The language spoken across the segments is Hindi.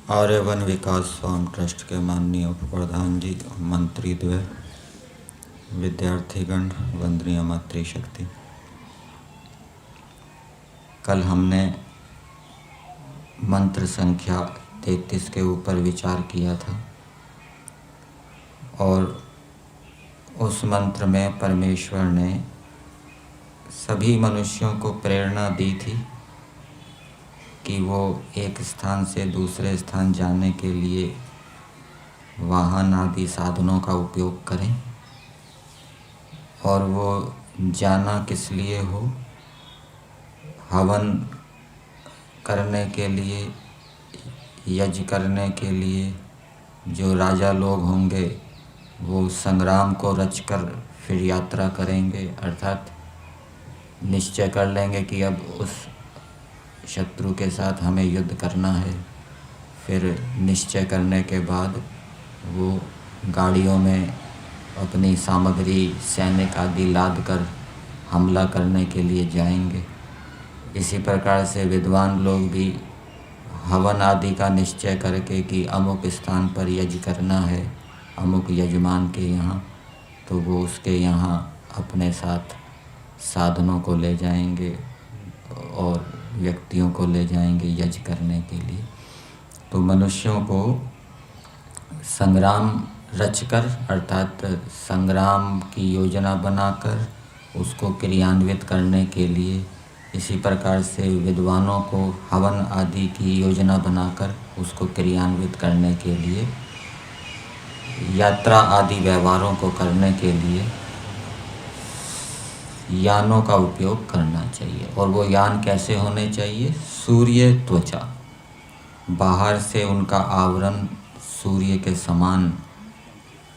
आर्य वन विकास फार्म ट्रस्ट के माननीय उप प्रधान जी, मंत्रीद्वय, विद्यार्थीगण, वंदनीय मातृशक्ति। कल हमने मंत्र संख्या 33 के ऊपर विचार किया था और उस मंत्र में परमेश्वर ने सभी मनुष्यों को प्रेरणा दी थी कि वो एक स्थान से दूसरे स्थान जाने के लिए वाहन आदि साधनों का उपयोग करें और वो जाना किस लिए हो, हवन करने के लिए, यज्ञ करने के लिए। जो राजा लोग होंगे वो संग्राम को रचकर फिर यात्रा करेंगे, अर्थात निश्चय कर लेंगे कि अब उस शत्रु के साथ हमें युद्ध करना है। फिर निश्चय करने के बाद वो गाड़ियों में अपनी सामग्री, सैनिक आदि लाद कर हमला करने के लिए जाएंगे। इसी प्रकार से विद्वान लोग भी हवन आदि का निश्चय करके कि अमुक स्थान पर यज्ञ करना है अमुक यजमान के यहाँ, तो वो उसके यहाँ अपने साथ साधनों को ले जाएंगे और व्यक्तियों को ले जाएंगे यज्ञ करने के लिए। तो मनुष्यों को संग्राम रचकर, अर्थात संग्राम की योजना बनाकर उसको क्रियान्वित करने के लिए, इसी प्रकार से विद्वानों को हवन आदि की योजना बनाकर उसको क्रियान्वित करने के लिए, यात्रा आदि व्यवहारों को करने के लिए यानों का उपयोग करना चाहिए। और वो यान कैसे होने चाहिए? सूर्य त्वचा, बाहर से उनका आवरण सूर्य के समान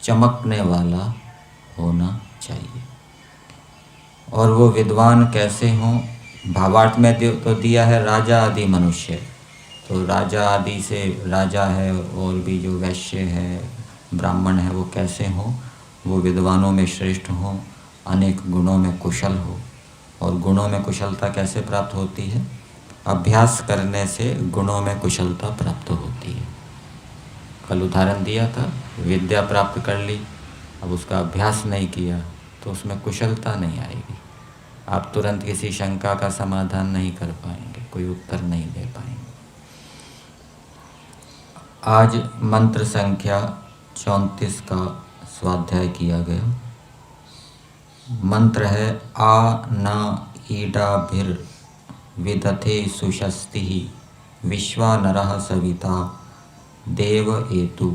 चमकने वाला होना चाहिए। और वो विद्वान कैसे हों? भावार्थ में तो दिया है राजा आदि मनुष्य, तो राजा आदि से राजा है और भी जो वैश्य है, ब्राह्मण है, वो कैसे हों? वो विद्वानों में श्रेष्ठ हों, अनेक गुणों में कुशल हो। और गुणों में कुशलता कैसे प्राप्त होती है? अभ्यास करने से गुणों में कुशलता प्राप्त होती है। कल उदाहरण दिया था, विद्या प्राप्त कर ली, अब उसका अभ्यास नहीं किया तो उसमें कुशलता नहीं आएगी। आप तुरंत किसी शंका का समाधान नहीं कर पाएंगे, कोई उत्तर नहीं दे पाएंगे। आज मंत्र संख्या 34 का स्वाध्याय किया गया। मंत्र है आ न ईडाभिर विदथे सुशस्ति विश्वा नरः सविता देव एतु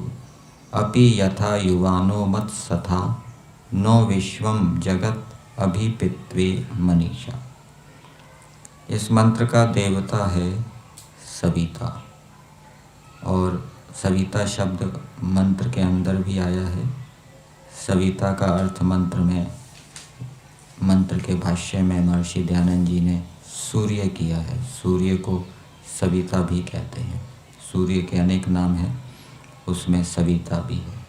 अपि यथा युवानो मत सथा नो विश्वम जगत अभिपित्वे मनीषा। इस मंत्र का देवता है सविता और सविता शब्द मंत्र के अंदर भी आया है। सविता का अर्थ मंत्र के भाष्य में महर्षि दयानंद जी ने सूर्य किया है। सूर्य को सविता भी कहते हैं। सूर्य के अनेक नाम हैं, उसमें सविता भी है।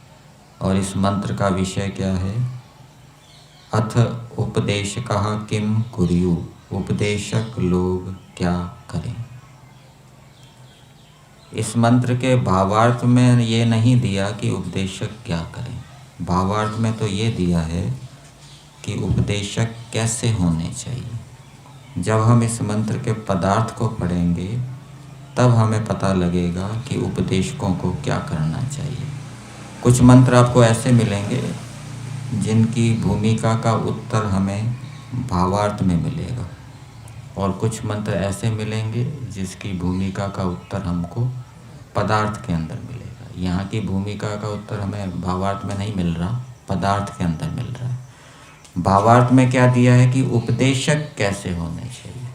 और इस मंत्र का विषय क्या है? अथ उपदेशकः किम कुर्यु, उपदेशक लोग क्या करें। इस मंत्र के भावार्थ में ये नहीं दिया कि उपदेशक क्या करें। भावार्थ में तो ये दिया है कि उपदेशक कैसे होने चाहिए। जब हम इस मंत्र के पदार्थ को पढ़ेंगे तब हमें पता लगेगा कि उपदेशकों को क्या करना चाहिए। कुछ मंत्र आपको ऐसे मिलेंगे जिनकी भूमिका का उत्तर हमें भावार्थ में मिलेगा, और कुछ मंत्र ऐसे मिलेंगे जिसकी भूमिका का उत्तर हमको पदार्थ के अंदर मिलेगा। यहाँ की भूमिका का उत्तर हमें भावार्थ में नहीं मिल रहा, पदार्थ के अंदर मिल रहा है। भावार्थ में क्या दिया है कि उपदेशक कैसे होने चाहिए,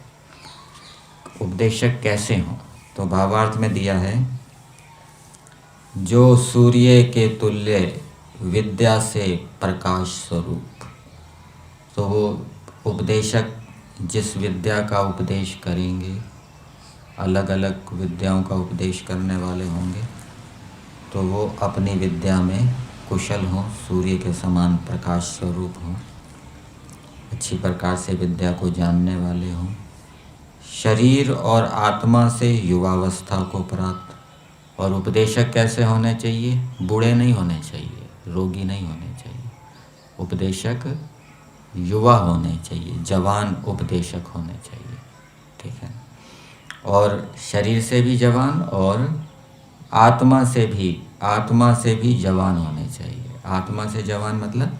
उपदेशक कैसे हों। तो भावार्थ में दिया है जो सूर्य के तुल्य विद्या से प्रकाश स्वरूप। तो वो उपदेशक जिस विद्या का उपदेश करेंगे, अलग अलग विद्याओं का उपदेश करने वाले होंगे, तो वो अपनी विद्या में कुशल हों, सूर्य के समान प्रकाश स्वरूप हों, अच्छी प्रकार से विद्या को जानने वाले हों, शरीर और आत्मा से युवावस्था को प्राप्त और उपदेशक कैसे होने चाहिए? बूढ़े नहीं होने चाहिए, रोगी नहीं होने चाहिए। उपदेशक युवा होने चाहिए, जवान उपदेशक होने चाहिए, ठीक है। और शरीर से भी जवान और आत्मा से भी जवान होने चाहिए। आत्मा से जवान मतलब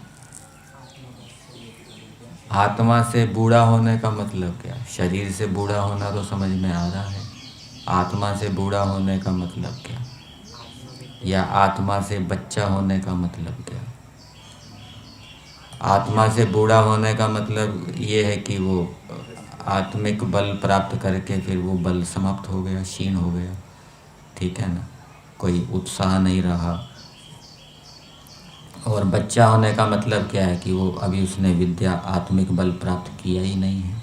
आत्मा से बूढ़ा होने का मतलब क्या? शरीर से बूढ़ा होना तो समझ में आ रहा है, आत्मा से बूढ़ा होने का मतलब क्या? या आत्मा से बच्चा होने का मतलब क्या? आत्मा से बूढ़ा होने का मतलब ये है कि वो आत्मिक बल प्राप्त करके फिर वो बल समाप्त हो गया, क्षीण हो गया, ठीक है ना, कोई उत्साह नहीं रहा। और बच्चा होने का मतलब क्या है कि वो अभी उसने विद्या आत्मिक बल प्राप्त किया ही नहीं है।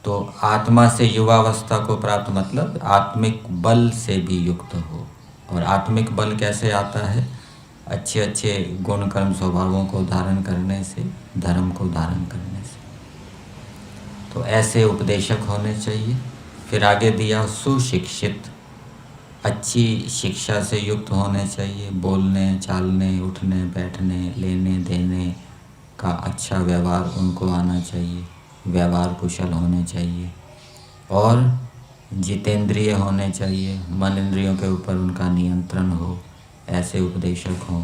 तो आत्मा से युवावस्था को प्राप्त मतलब आत्मिक बल से भी युक्त हो। और आत्मिक बल कैसे आता है? अच्छे अच्छे गुण कर्म स्वभावों को धारण करने से, धर्म को धारण करने से। तो ऐसे उपदेशक होने चाहिए। फिर आगे दिया सुशिक्षित, अच्छी शिक्षा से युक्त होने चाहिए। बोलने चालने, उठने बैठने, लेने देने का अच्छा व्यवहार उनको आना चाहिए, व्यवहार कुशल होने चाहिए। और जितेंद्रिय होने चाहिए, मन इंद्रियों के ऊपर उनका नियंत्रण हो, ऐसे उपदेशक हों।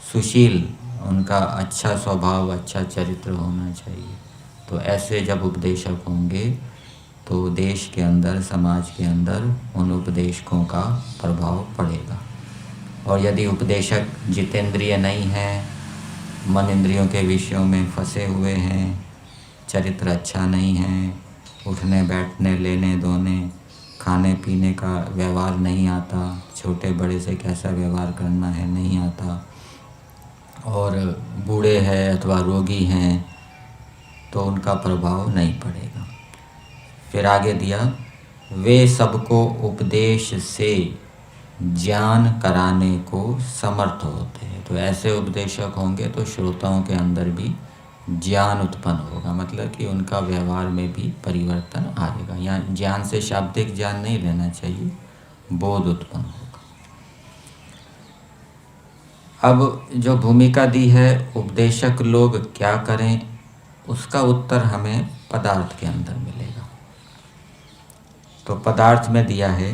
सुशील, उनका अच्छा स्वभाव, अच्छा चरित्र होना चाहिए। तो ऐसे जब उपदेशक होंगे तो देश के अंदर, समाज के अंदर उन उपदेशकों का प्रभाव पड़ेगा। और यदि उपदेशक जितेंद्रिय नहीं हैं, मन इंद्रियों के विषयों में फंसे हुए हैं, चरित्र अच्छा नहीं है, उठने बैठने, लेने दोने, खाने पीने का व्यवहार नहीं आता, छोटे बड़े से कैसा व्यवहार करना है नहीं आता, और बूढ़े हैं अथवा रोगी हैं, तो उनका प्रभाव नहीं पड़ेगा। फिर आगे दिया, वे सबको उपदेश से ज्ञान कराने को समर्थ होते हैं। तो ऐसे उपदेशक होंगे तो श्रोताओं के अंदर भी ज्ञान उत्पन्न होगा, मतलब कि उनका व्यवहार में भी परिवर्तन आएगा। यहाँ ज्ञान से शाब्दिक ज्ञान नहीं लेना चाहिए, बोध उत्पन्न होगा। अब जो भूमिका दी है, उपदेशक लोग क्या करें, उसका उत्तर हमें पदार्थ के अंदर मिलेगा। तो पदार्थ में दिया है,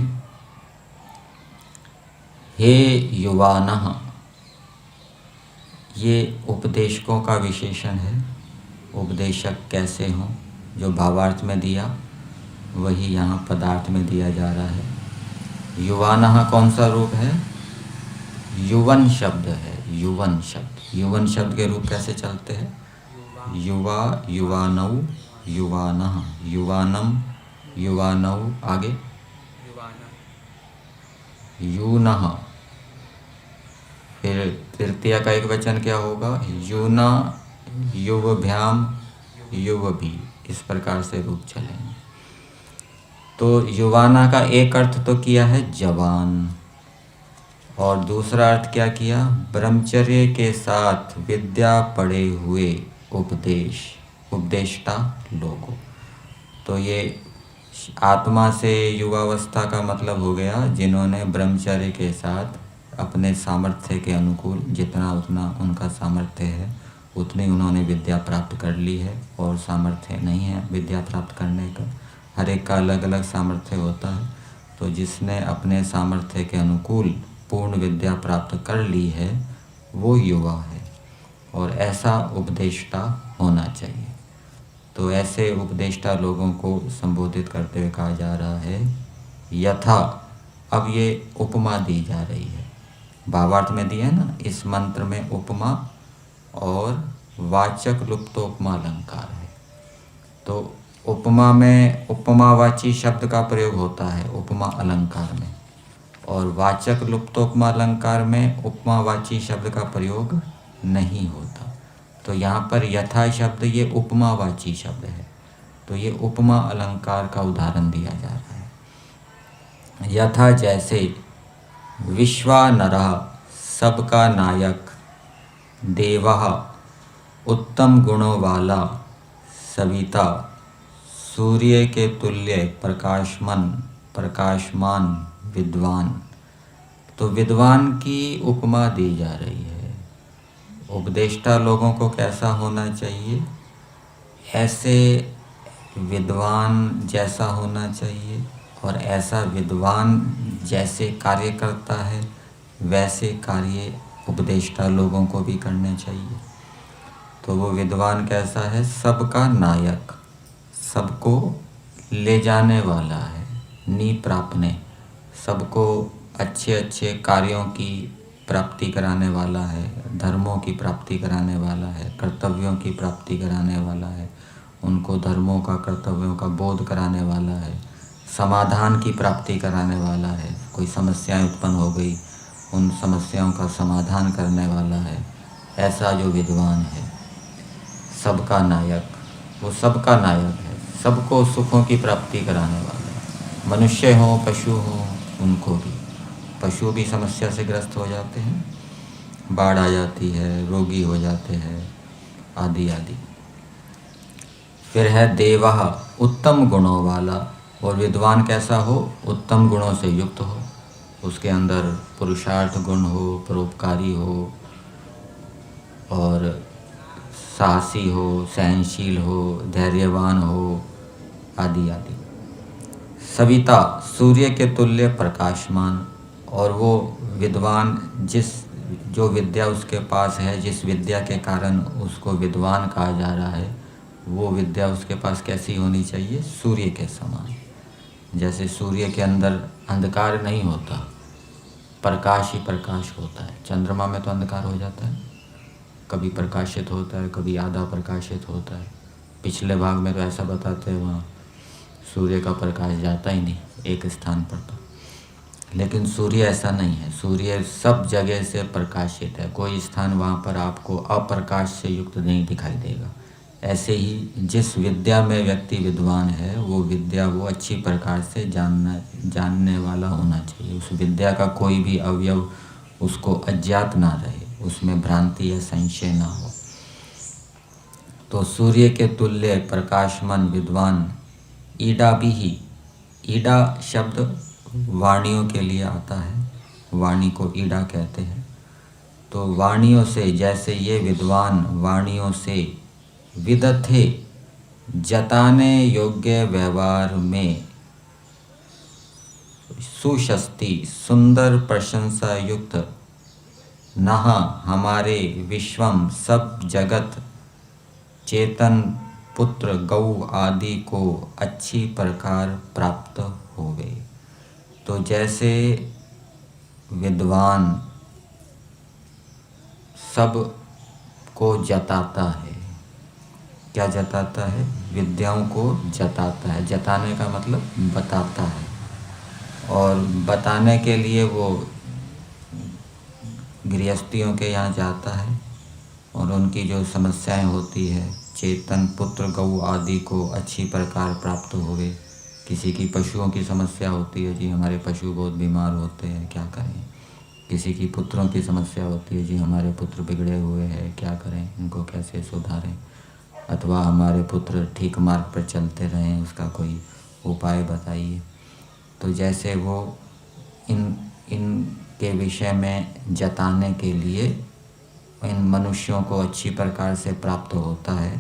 हे युवानः, ये उपदेशकों का विशेषण है। उपदेशक कैसे हों, जो भावार्थ में दिया वही यहाँ पदार्थ में दिया जा रहा है। युवानः कौन सा रूप है? युवन शब्द है, युवन शब्द। युवन शब्द के रूप कैसे चलते हैं? युवा, युवानौ, युवानः, युवानम, युवानौ, आगे यूनः। फिर तृतीया का एक वचन क्या होगा? यूना, युवभ्याम, युवभी, इस प्रकार से रूप चलेंगे। तो युवाना का एक अर्थ तो किया है जवान, और दूसरा अर्थ क्या किया? ब्रह्मचर्य के साथ विद्या पढ़े हुए उपदेष्टा लोगों। तो ये आत्मा से युवावस्था का मतलब हो गया जिन्होंने ब्रह्मचर्य के साथ अपने सामर्थ्य के अनुकूल, जितना उतना उनका सामर्थ्य है उतनी उन्होंने विद्या प्राप्त कर ली है, और सामर्थ्य नहीं है विद्या प्राप्त करने का। हर एक का अलग अलग सामर्थ्य होता है। तो जिसने अपने सामर्थ्य के अनुकूल पूर्ण विद्या प्राप्त कर ली है वो युवा है, और ऐसा उपदेष्टा होना चाहिए। तो ऐसे उपदेष्टा लोगों को संबोधित करते हुए कहा जा रहा है यथा। अब ये उपमा दी जा रही है, भावार्थ में दी है ना, इस मंत्र में उपमा और वाचक लुप्तोपमा अलंकार है। तो उपमा में उपमावाची शब्द का प्रयोग होता है उपमा अलंकार में, और वाचक लुप्तोपमा अलंकार में उपमावाची शब्द का प्रयोग नहीं होता। तो यहाँ पर यथा शब्द ये उपमावाची शब्द है, तो ये उपमा अलंकार का उदाहरण दिया जा रहा है। यथा जैसे, विश्वानरः सबका नायक, देवः उत्तम गुणों वाला, सविता सूर्य के तुल्य प्रकाशमान विद्वान, तो विद्वान की उपमा दी जा रही है। उपदेष्टा लोगों को कैसा होना चाहिए? ऐसे विद्वान जैसा होना चाहिए, और ऐसा विद्वान जैसे कार्य करता है वैसे कार्य उपदेष्टा लोगों को भी करने चाहिए। तो वो विद्वान कैसा है? सबका नायक, सबको ले जाने वाला है, नी प्रापने, सबको अच्छे अच्छे कार्यों की प्राप्ति कराने वाला है, धर्मों की प्राप्ति कराने वाला है, कर्तव्यों की प्राप्ति कराने वाला है, उनको धर्मों का कर्तव्यों का बोध कराने वाला है, समाधान की प्राप्ति कराने वाला है। कोई समस्याएं उत्पन्न हो गई, उन समस्याओं का समाधान करने वाला है। ऐसा जो विद्वान है, सबका नायक, वो सबका नायक है, सबको सुखों की प्राप्ति कराने वाला है। मनुष्य हों पशु हों, उनको भी, पशु भी समस्या से ग्रस्त हो जाते हैं, बाढ़ आ जाती है, रोगी हो जाते हैं, आदि आदि। फिर है देवः, उत्तम गुणों वाला। और विद्वान कैसा हो? उत्तम गुणों से युक्त हो, उसके अंदर पुरुषार्थ गुण हो, परोपकारी हो, और साहसी हो, सहनशील हो, धैर्यवान हो, आदि आदि। सविता, सूर्य के तुल्य प्रकाशमान। और वो विद्वान जो विद्या उसके पास है, जिस विद्या के कारण उसको विद्वान कहा जा रहा है, वो विद्या उसके पास कैसी होनी चाहिए? सूर्य के समान। जैसे सूर्य के अंदर अंधकार नहीं होता, प्रकाश ही प्रकाश होता है। चंद्रमा में तो अंधकार हो जाता है, कभी प्रकाशित होता है, कभी आधा प्रकाशित होता है। पिछले भाग में तो ऐसा बताते हैं वहाँ सूर्य का प्रकाश जाता ही नहीं एक स्थान पर तो। लेकिन सूर्य ऐसा नहीं है, सूर्य सब जगह से प्रकाशित है, कोई स्थान वहाँ पर आपको अप्रकाश से युक्त नहीं दिखाई देगा। ऐसे ही जिस विद्या में व्यक्ति विद्वान है, वो विद्या वो अच्छी प्रकार से जानने वाला होना चाहिए। उस विद्या का कोई भी अवयव उसको अज्ञात ना रहे, उसमें भ्रांति या संशय ना हो। तो सूर्य के तुल्य प्रकाशमान विद्वान ईडा भी ही, ईडा शब्द वाणियों के लिए आता है, वाणी को ईडा कहते हैं। तो वाणियों से, जैसे ये विद्वान वाणियों से विदथे, जताने योग्य व्यवहार में सुशस्ति, सुंदर प्रशंसा युक्त, नहा हमारे विश्वम, सब जगत, चेतन पुत्र गौ आदि को अच्छी प्रकार प्राप्त होवे। तो जैसे विद्वान सब को जताता है, क्या जताता है? विद्याओं को जताता है। जताने का मतलब बताता है, और बताने के लिए वो गृहस्थियों के यहाँ जाता है, और उनकी जो समस्याएं होती है, चेतन पुत्र गौ आदि को अच्छी प्रकार प्राप्त होवे। किसी की पशुओं की समस्या होती है, जी हमारे पशु बहुत बीमार होते हैं, क्या करें। किसी की पुत्रों की समस्या होती है, जी हमारे पुत्र बिगड़े हुए हैं, क्या करें, इनको कैसे सुधारें, अथवा हमारे पुत्र ठीक मार्ग पर चलते रहें, उसका कोई उपाय बताइए। तो जैसे वो इन के विषय में जताने के लिए इन मनुष्यों को अच्छी प्रकार से प्राप्त होता है,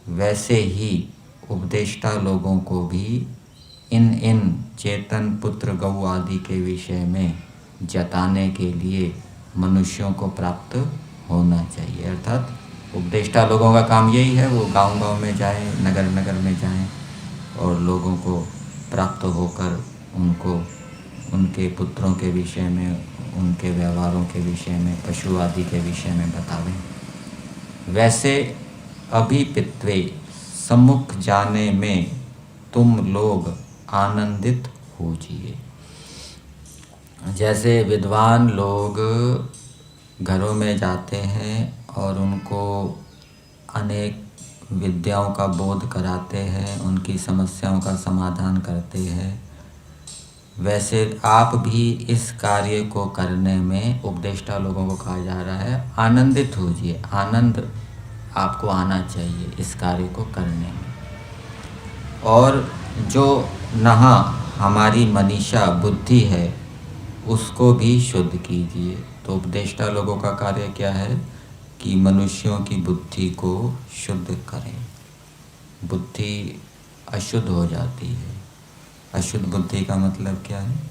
वैसे ही उपदेष्टा लोगों को भी इन चेतन पुत्र गौ आदि के विषय में जताने के लिए मनुष्यों को प्राप्त होना चाहिए। अर्थात उपदेष्टा लोगों का काम यही है, वो गांव-गांव में जाएं, नगर में जाएं, और लोगों को प्राप्त होकर उनको उनके पुत्रों के विषय में, उनके व्यवहारों के विषय में, पशु आदि के विषय में बतावें। वैसे अभिपित्वे, सम्मुख जाने में तुम लोग आनंदित होजिए। जैसे विद्वान लोग घरों में जाते हैं और उनको अनेक विद्याओं का बोध कराते हैं, उनकी समस्याओं का समाधान करते हैं, वैसे आप भी इस कार्य को करने में उपदेष्टा लोगों को कहा जा रहा है आनंदित होजिए। आनंद आपको आना चाहिए इस कार्य को करने में। और जो नहा हमारी मनीषा बुद्धि है, उसको भी शुद्ध कीजिए। तो उपदेष्टा लोगों का कार्य क्या है कि मनुष्यों की बुद्धि को शुद्ध करें। बुद्धि अशुद्ध हो जाती है। अशुद्ध बुद्धि का मतलब क्या है?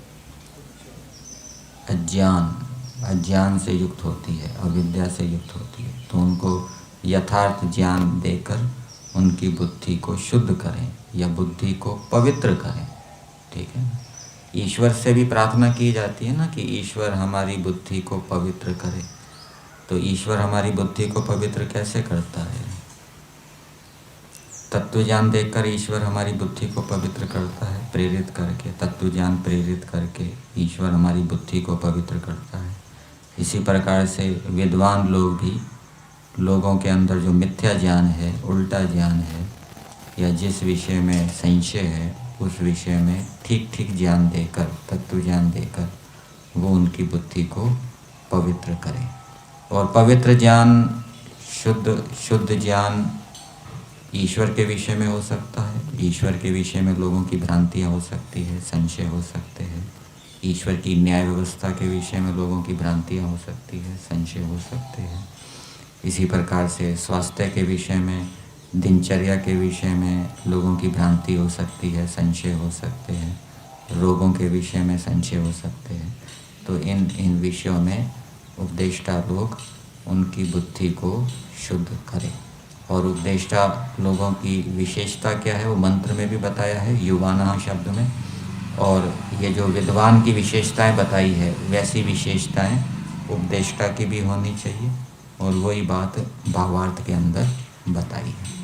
अज्ञान से युक्त होती है, अविद्या से युक्त होती है। तो उनको यथार्थ ज्ञान देकर उनकी बुद्धि को शुद्ध करें या बुद्धि को पवित्र करें। ठीक है। ईश्वर से भी प्रार्थना की जाती है ना कि ईश्वर हमारी बुद्धि को पवित्र करे। तो ईश्वर हमारी बुद्धि को पवित्र कैसे करता है? तत्व ज्ञान देकर ईश्वर हमारी बुद्धि को पवित्र करता है, प्रेरित करके, तत्व ज्ञान प्रेरित करके ईश्वर हमारी बुद्धि को पवित्र करता है। इसी प्रकार से विद्वान लोग भी लोगों के अंदर जो मिथ्या ज्ञान है, उल्टा ज्ञान है, या जिस विषय में संशय है उस विषय में ठीक ठीक ज्ञान देकर, तत्व ज्ञान देकर वो उनकी बुद्धि को पवित्र करें। और पवित्र ज्ञान, शुद्ध ज्ञान ईश्वर के विषय में हो सकता है। ईश्वर के विषय में लोगों की भ्रांतियाँ हो सकती है, संशय हो सकते हैं। ईश्वर की न्याय व्यवस्था के विषय में लोगों की भ्रांतियाँ हो सकती है, संशय हो सकते हैं। इसी प्रकार से स्वास्थ्य के विषय में, दिनचर्या के विषय में लोगों की भ्रांति हो सकती है, संशय हो सकते हैं। रोगों के विषय में संशय हो सकते हैं। तो इन विषयों में उपदेष्टा लोग उनकी बुद्धि को शुद्ध करें। और उपदेष्टा लोगों की विशेषता क्या है वो मंत्र में भी बताया है, युवाना शब्द में। और ये जो विद्वान की विशेषताएं बताई है वैसी विशेषताएं उपदेष्टा की भी होनी चाहिए, और वही बात भावार्थ के अंदर बताई है।